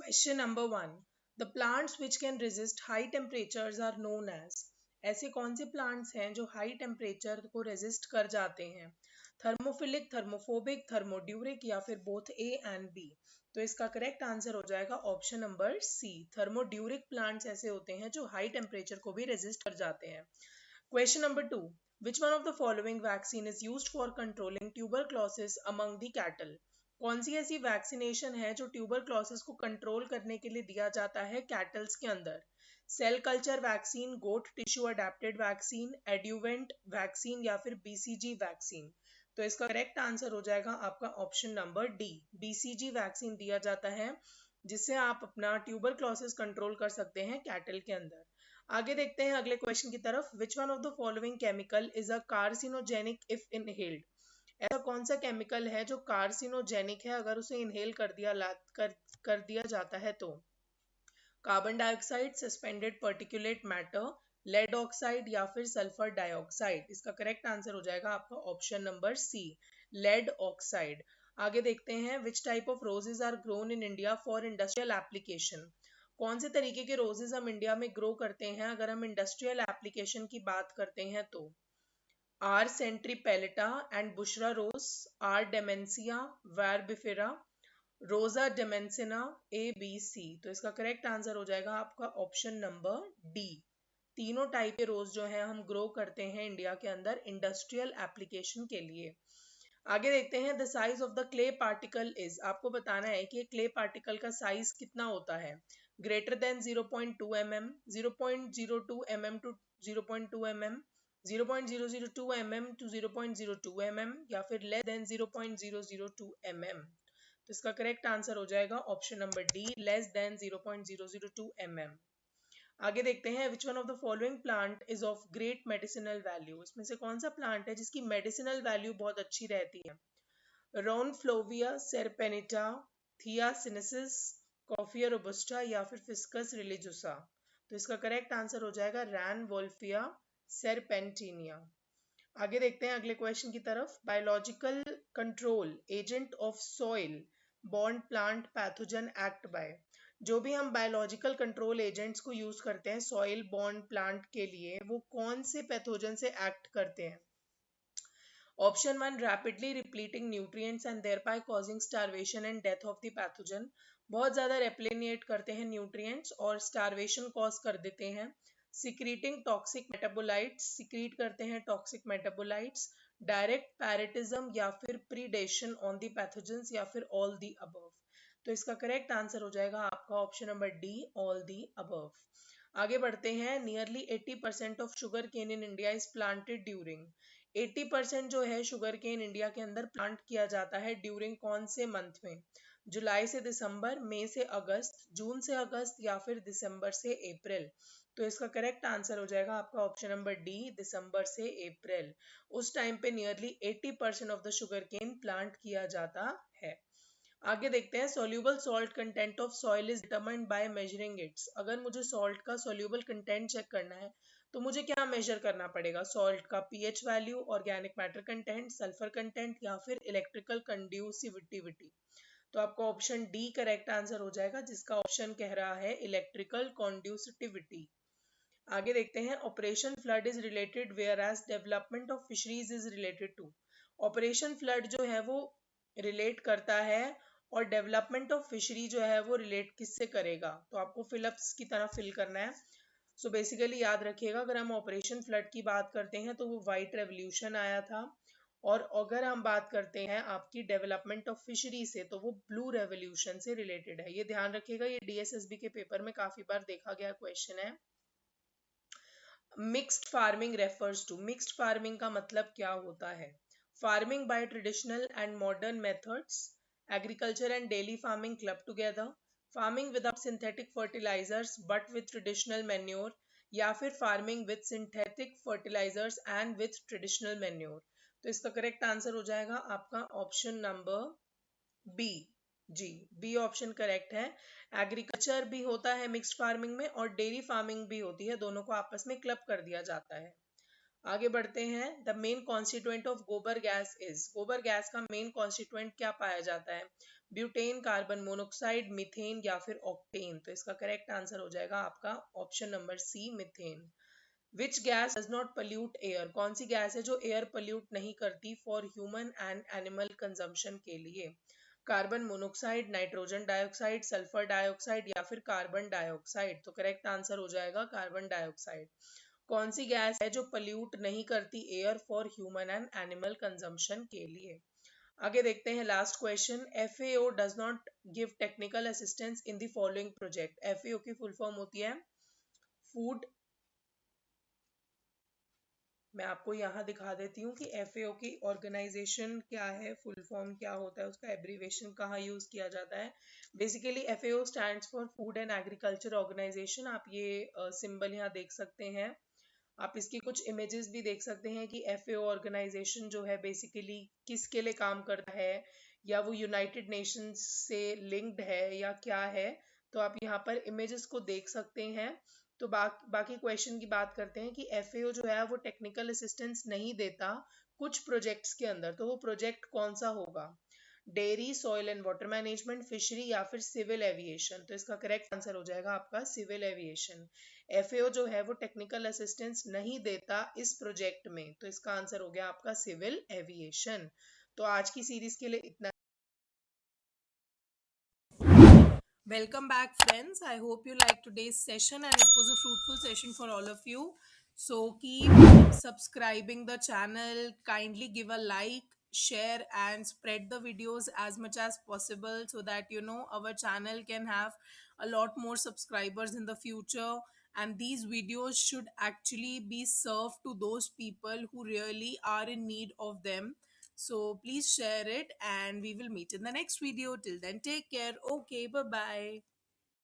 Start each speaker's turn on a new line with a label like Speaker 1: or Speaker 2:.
Speaker 1: Question number 1, the plants which can resist high temperatures are known as. ऐसे कौन से plants हैं जो हाई टेम्परेचर को रेजिस्ट कर जाते हैं? थर्मोफिलिक, थर्मोफोबिक, थर्मोड्यूरिक या फिर बोथ ए एंड बी। तो इसका करेक्ट आंसर हो जाएगा ऑप्शन नंबर सी। थर्मोड्यूरिक प्लांट्स ऐसे होते हैं जो हाई टेम्परेचर को भी रेजिस्ट कर जाते हैं। Question number 2, which one of the following vaccine is used for controlling tuberculosis among the cattle? कौन सी ऐसी वैक्सीनेशन है जो ट्यूबरक्लोसिस को कंट्रोल करने के लिए दिया जाता है कैटल्स के अंदर? सेल कल्चर वैक्सीन, गोट टिश्यू अडेप्टेड वैक्सीन, एड्यूवेंट वैक्सीन या फिर बीसीजी वैक्सीन। तो इसका करेक्ट आंसर हो जाएगा आपका option number D, BCG vaccine दिया जाता है जिससे आप अपना ट्यूबरक्लोसिस कंट्रोल कर सकते हैं कैटल के अंदर। आगे देखते हैं अगले क्वेश्चन की तरफ। Which one of the following chemical is a carcinogenic if inhaled? ऐसा कौन सा केमिकल है जो कार्सिनोजेनिक है अगर उसे इनहेल कर दिया जाता है तो? Carbon dioxide, suspended particulate matter, lead oxide या फिर सल्फर डाइऑक्साइड। इसका करेक्ट आंसर हो जाएगा आपका option number C, lead oxide. आगे देखते हैं which type of roses are grown in India for industrial application? कौन से तरीके के रोजेज हम इंडिया में ग्रो करते हैं अगर हम इंडस्ट्रियल एप्लीकेशन की बात करते हैं तो? R. centripelata and Bushra rose, R. dementia, Verbifera, Rosa demensina, A, B, C। तो इसका करेक्ट आंसर हो जाएगा आपका ऑप्शन नंबर डी। तीनों टाइप के रोज जो है हम ग्रो करते हैं इंडिया के अंदर इंडस्ट्रियल एप्लीकेशन के लिए। आगे देखते हैं the size of the clay particle is. आपको बताना है कि क्ले पार्टिकल का साइज कितना होता है। Greater than 0.2 mm, 0.02 mm to 0.2 mm, 0.002 mm to 0.02 mm या फिर लेस देन 0.002 mm। तो इसका करेक्ट आंसर हो जाएगा option number D, less than 0.002 mm। आगे देखते हैं which one of the following plant is of great medicinal value? इसमें से कौन सा प्लांट है जिसकी मेडिसिनल वैल्यू बहुत अच्छी रहती है? रोनफ्लोविया, सेरपेनिटा, थिया सिनेसिस, कॉफिया रोबस्टा या फिर फिस्कस रिलीजुसा। तो इसका करेक्ट आंसर हो जाएगा रैनवोल्फिया सेरपेंटिनिया। आगे देखते हैं अगले क्वेश्चन की तरफ। Biological control agent of soil born plant pathogen act by. जो भी हम बायोलॉजिकल कंट्रोल एजेंट्स को यूज करते हैं सॉइल बॉर्न प्लांट के लिए, वो कौन से पैथोजन से एक्ट करते हैं? Option 1, rapidly depleting nutrients and thereby causing starvation and death of the pathogen. बहुत ज्यादा रेप्लिनेट करते हैं न्यूट्रिएंट्स और स्टारवेशन कॉज कर देते हैं। सिक्रीटिंग टॉक्सिक मेटाबोलाइट्स, सिक्रीट करते हैं टॉक्सिक मेटाबोलाइट्स। डायरेक्ट पैरेटिज्म या फिर प्रीडेशन ऑन द पैथोजेंस या फिर ऑल द अबव। तो इसका करेक्ट आंसर हो जाएगा आपका option number D, all the above. आगे बढ़ते हैं। Nearly 80% of sugar cane in India is planted during. 80% जो है शुगर केन इंडिया के अंदर प्लांट किया जाता है ड्यूरिंग कौन से मंथ में? जुलाई से दिसंबर, मई से अगस्त, जून से अगस्त या फिर दिसंबर से अप्रैल। तो इसका करेक्ट आंसर हो जाएगा आपका ऑप्शन नंबर डी, दिसंबर से अप्रैल। उस टाइम पे nearly 80% of the sugar cane plant किया जाता है। आगे देखते हैं soluble salt content of soil is determined by measuring its. अगर मुझे सॉल्ट का सोल्यूबल कंटेंट चेक करना है तो मुझे क्या मेजर करना पड़ेगा? सॉल्ट का pH value, organic matter content, sulphur content या फिर इलेक्ट्रिकल कंड्यूसिविटी। तो आपका ऑप्शन डी करेक्ट आंसर हो जाएगा, जिसका ऑप्शन कह रहा है इलेक्ट्रिकल कंड्यूसिविटी। आगे देखते हैं operation flood is related whereas development of fisheries is related to. Operation flood जो है वो रिलेट करता है और डेवलपमेंट ऑफ फिशरी जो है वो रिलेट किससे करेगा? तो आपको फिलअप्स की तरह फिल करना है। सो बेसिकली याद रखिएगा, अगर हम ऑपरेशन फ्लड की बात करते हैं तो वो वाइट रेवोल्यूशन आया था, और अगर हम बात करते हैं आपकी डेवलपमेंट ऑफ फिशरी से तो वो ब्लू रेवोल्यूशन से रिलेटेड है। ये ध्यान रखिएगा, ये डीएसएसबी के पेपर में काफी बार देखा गया क्वेश्चन है। Mixed farming refers to. Mixed farming का मतलब क्या होता है? Farming by traditional and modern methods, agriculture and dairy farming club together, farming without synthetic fertilisers but with traditional manure, या फिर farming with synthetic fertilisers and with traditional manure. तो इसका correct answer हो जाएगा आपका ऑप्शन नंबर बी, जी, B option correct है। Agriculture भी होता है मिक्स्ड फार्मिंग में और डेयरी फार्मिंग भी होती है, दोनों को आपस में क्लब कर दिया जाता है। आगे बढ़ते हैं। द मेन कॉन्स्टिट्यूएंट ऑफ गोबर गैस इज। गोबर गैस का मेन कॉन्स्टिट्यूएंट क्या पाया जाता है? ब्यूटेन, कार्बन मोनोक्साइड, मीथेन या फिर ऑक्टेन। तो इसका करेक्ट आंसर हो जाएगा आपका option number C, methane. Which gas does not pollute air? कौन सी गैस है जो एयर पल्यूट नहीं करती for human and animal consumption के लिए? Carbon monoxide, nitrogen dioxide, sulphur dioxide या फिर कार्बन डाइऑक्साइड। तो करेक्ट आंसर हो जाएगा कार्बन डाइऑक्साइड। कौन सी गैस है जो पल्यूट नहीं करती air for human and animal consumption के लिए? आगे देखते हैं last question. FAO does not give technical assistance in the following project. FAO की फुल फॉर्म होती है फूड, मैं आपको यहाँ दिखा देती हूँ कि FAO की ऑर्गेनाइजेशन क्या है, फुल फॉर्म क्या होता है, उसका एब्रीवेशन कहाँ यूज किया जाता है। Basically FAO stands for food and agriculture organisation. आप ये सिंबल यहाँ देख सकते हैं। आप इसकी कुछ इमेजेस भी देख सकते हैं कि FAO ऑर्गेनाइजेशन जो है बेसिकली किसके लिए काम करता है, या वो यूनाइटेड नेशंस से लिंक्ड है या क्या है। तो आप यहाँ पर इमेजेस को देख सकते हैं। तो बाकी क्वेश्चन की बात करते हैं कि FAO जो है वो टेक्निकल असिस्टेंस नहीं देता कुछ प्रोजेक्ट्स के अंदर। तो वो प्रोजेक्ट कौन सा होगा? Dairy, soil and water management, fishery या फिर सिविल एविएशन। तो इसका करेक्ट आंसर हो जाएगा आपका सिविल एविएशन। FAO जो है वो टेक्निकल असिस्टेंस नहीं देता इस प्रोजेक्ट में। तो इसका आंसर हो गया आपका सिविल एविएशन। तो आज की सीरीज के लिए इतना। Welcome back, friends. I hope you liked today's session and it was a fruitful session for all of you. So, keep subscribing the channel, kindly give a like, share, and spread the videos as much as possible so that our channel can have a lot more subscribers in the future. And these videos should actually be served to those people who really are in need of them. So please share it and we will meet in the next video. Till then, take care. Okay, bye bye.